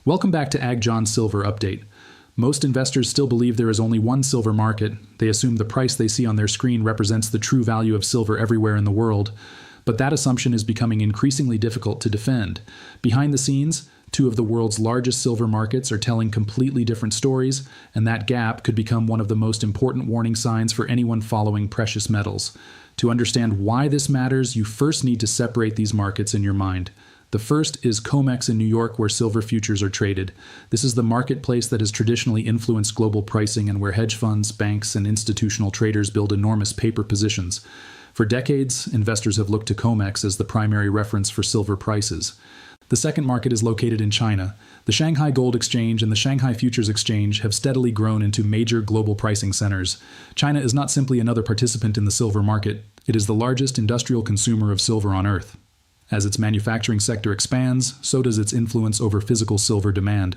Welcome back to AgJohn's Silver Update. Most investors still believe there is only one silver market. They assume the price they see on their screen represents the true value of silver everywhere in the world. But that assumption is becoming increasingly difficult to defend. Behind the scenes, two of the world's largest silver markets are telling completely different stories, and that gap could become one of the most important warning signs for anyone following precious metals. To understand why this matters, you first need to separate these markets in your mind. The first is COMEX in New York, where silver futures are traded. This is the marketplace that has traditionally influenced global pricing and where hedge funds, banks, and institutional traders build enormous paper positions. For decades, investors have looked to COMEX as the primary reference for silver prices. The second market is located in China. The Shanghai Gold Exchange and the Shanghai Futures Exchange have steadily grown into major global pricing centers. China is not simply another participant in the silver market. It is the largest industrial consumer of silver on Earth. As its manufacturing sector expands, so does its influence over physical silver demand.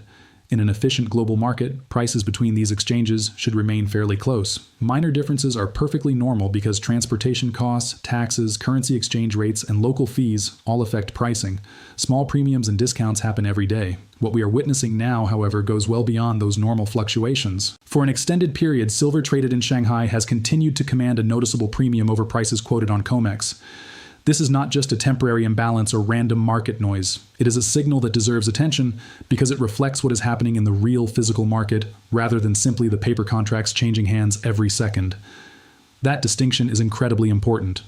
In an efficient global market, prices between these exchanges should remain fairly close. Minor differences are perfectly normal because transportation costs, taxes, currency exchange rates, and local fees all affect pricing. Small premiums and discounts happen every day. What we are witnessing now, however, goes well beyond those normal fluctuations. For an extended period, silver traded in Shanghai has continued to command a noticeable premium over prices quoted on COMEX. This is not just a temporary imbalance or random market noise. It is a signal that deserves attention because it reflects what is happening in the real physical market rather than simply the paper contracts changing hands every second. That distinction is incredibly important.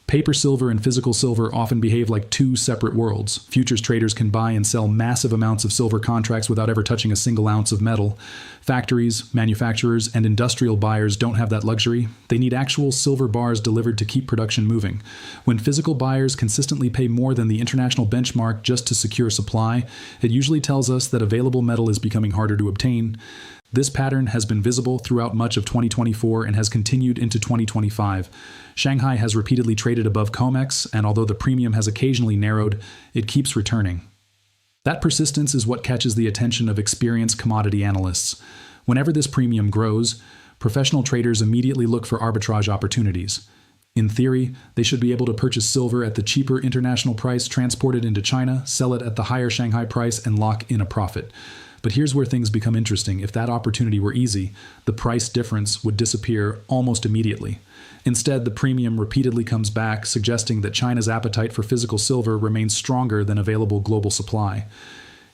Paper silver and physical silver often behave like two separate worlds. Futures traders can buy and sell massive amounts of silver contracts without ever touching a single ounce of metal. Factories, manufacturers, and industrial buyers don't have that luxury. They need actual silver bars delivered to keep production moving. When physical buyers consistently pay more than the international benchmark just to secure supply, it usually tells us that available metal is becoming harder to obtain. This pattern has been visible throughout much of 2024 and has continued into 2025. Shanghai has repeatedly traded above COMEX, and although the premium has occasionally narrowed, it keeps returning. That persistence is what catches the attention of experienced commodity analysts. Whenever this premium grows, professional traders immediately look for arbitrage opportunities. In theory, they should be able to purchase silver at the cheaper international price, transport it into China, sell it at the higher Shanghai price, and lock in a profit. But here's where things become interesting. If that opportunity were easy, the price difference would disappear almost immediately. Instead, the premium repeatedly comes back, suggesting that China's appetite for physical silver remains stronger than available global supply.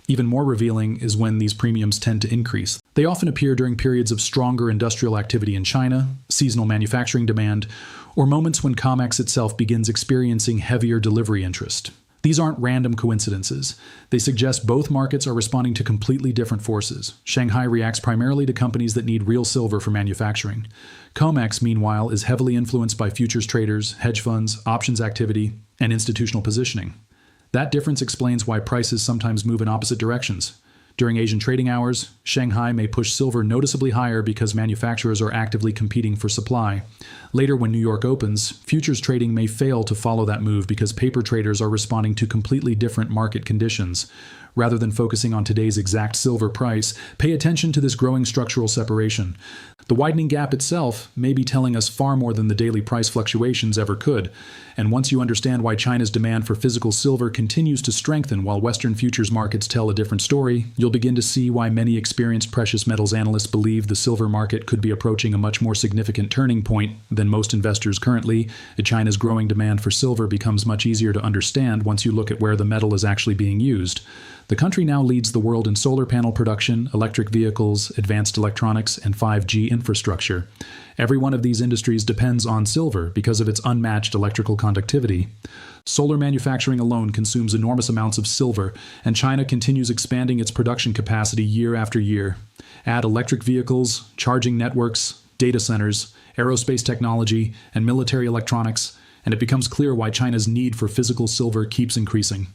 Even more revealing is when these premiums tend to increase. They often appear during periods of stronger industrial activity in China, seasonal manufacturing demand, or moments when COMEX itself begins experiencing heavier delivery interest. These aren't random coincidences. They suggest both markets are responding to completely different forces. Shanghai reacts primarily to companies that need real silver for manufacturing. COMEX, meanwhile, is heavily influenced by futures traders, hedge funds, options activity, and institutional positioning. That difference explains why prices sometimes move in opposite directions. During Asian trading hours, Shanghai may push silver noticeably higher because manufacturers are actively competing for supply. Later, when New York opens, futures trading may fail to follow that move because paper traders are responding to completely different market conditions. Rather than focusing on today's exact silver price, pay attention to this growing structural separation. The widening gap itself may be telling us far more than the daily price fluctuations ever could. And once you understand why China's demand for physical silver continues to strengthen while Western futures markets tell a different story, you'll begin to see why many experienced precious metals analysts believe the silver market could be approaching a much more significant turning point than most investors currently. China's growing demand for silver becomes much easier to understand once you look at where the metal is actually being used. The country now leads the world in solar panel production, electric vehicles, advanced electronics, and 5G infrastructure. Every one of these industries depends on silver because of its unmatched electrical conductivity. Solar manufacturing alone consumes enormous amounts of silver, and China continues expanding its production capacity year after year. Add electric vehicles, charging networks, data centers, aerospace technology, and military electronics, and it becomes clear why China's need for physical silver keeps increasing.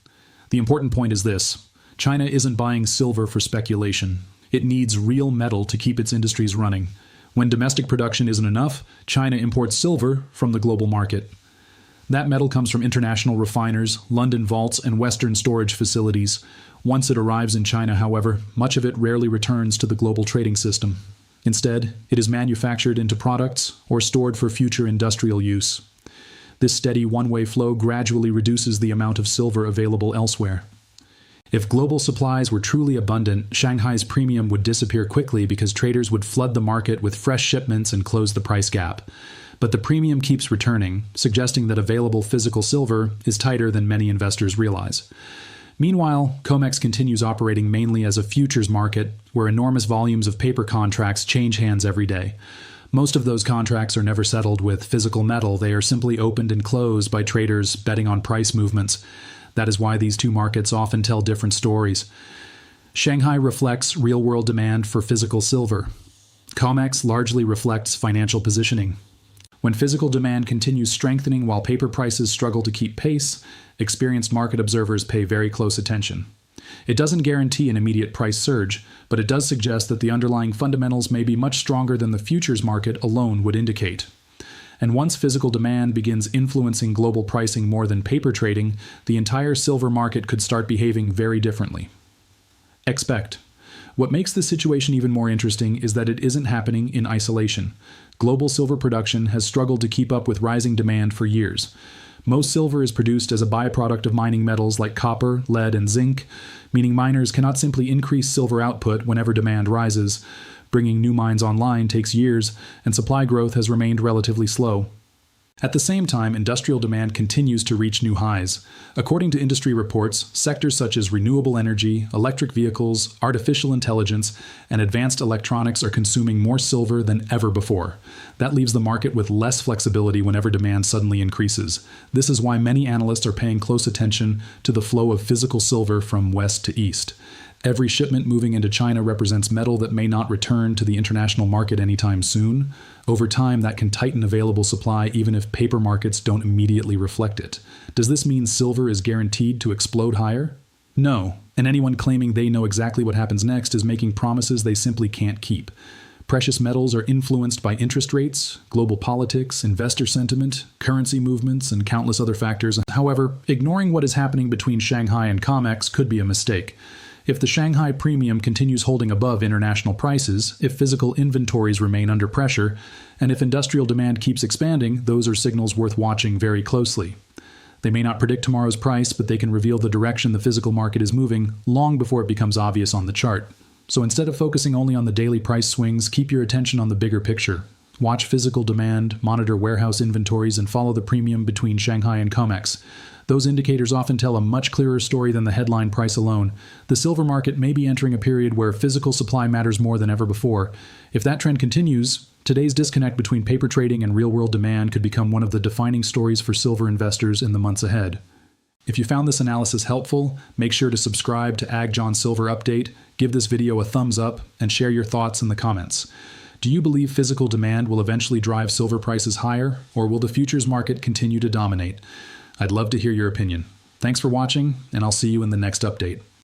The important point is this. China isn't buying silver for speculation. It needs real metal to keep its industries running. When domestic production isn't enough, China imports silver from the global market. That metal comes from international refiners, London vaults, and Western storage facilities. Once it arrives in China, however, much of it rarely returns to the global trading system. Instead, it is manufactured into products or stored for future industrial use. This steady one-way flow gradually reduces the amount of silver available elsewhere. If global supplies were truly abundant, Shanghai's premium would disappear quickly because traders would flood the market with fresh shipments and close the price gap. But the premium keeps returning, suggesting that available physical silver is tighter than many investors realize. Meanwhile, COMEX continues operating mainly as a futures market, where enormous volumes of paper contracts change hands every day. Most of those contracts are never settled with physical metal. They are simply opened and closed by traders betting on price movements. That is why these two markets often tell different stories. Shanghai reflects real-world demand for physical silver. COMEX largely reflects financial positioning. When physical demand continues strengthening while paper prices struggle to keep pace, experienced market observers pay very close attention. It doesn't guarantee an immediate price surge, but it does suggest that the underlying fundamentals may be much stronger than the futures market alone would indicate. And once physical demand begins influencing global pricing more than paper trading, the entire silver market could start behaving very differently. Expect. What makes this situation even more interesting is that it isn't happening in isolation. Global silver production has struggled to keep up with rising demand for years. Most silver is produced as a byproduct of mining metals like copper, lead, and zinc, meaning miners cannot simply increase silver output whenever demand rises. Bringing new mines online takes years, and supply growth has remained relatively slow. At the same time, industrial demand continues to reach new highs. According to industry reports, sectors such as renewable energy, electric vehicles, artificial intelligence, and advanced electronics are consuming more silver than ever before. That leaves the market with less flexibility whenever demand suddenly increases. This is why many analysts are paying close attention to the flow of physical silver from west to east. Every shipment moving into China represents metal that may not return to the international market anytime soon. Over time, that can tighten available supply even if paper markets don't immediately reflect it. Does this mean silver is guaranteed to explode higher? No, and anyone claiming they know exactly what happens next is making promises they simply can't keep. Precious metals are influenced by interest rates, global politics, investor sentiment, currency movements, and countless other factors. However, ignoring what is happening between Shanghai and COMEX could be a mistake. If the Shanghai premium continues holding above international prices, if physical inventories remain under pressure, and if industrial demand keeps expanding, those are signals worth watching very closely. They may not predict tomorrow's price, but they can reveal the direction the physical market is moving long before it becomes obvious on the chart. So instead of focusing only on the daily price swings, keep your attention on the bigger picture. Watch physical demand, monitor warehouse inventories, and follow the premium between Shanghai and COMEX. Those indicators often tell a much clearer story than the headline price alone. The silver market may be entering a period where physical supply matters more than ever before. If that trend continues, today's disconnect between paper trading and real-world demand could become one of the defining stories for silver investors in the months ahead. If you found this analysis helpful, make sure to subscribe to Ag John Silver Update, give this video a thumbs up, and share your thoughts in the comments. Do you believe physical demand will eventually drive silver prices higher, or will the futures market continue to dominate? I'd love to hear your opinion. Thanks for watching, and I'll see you in the next update.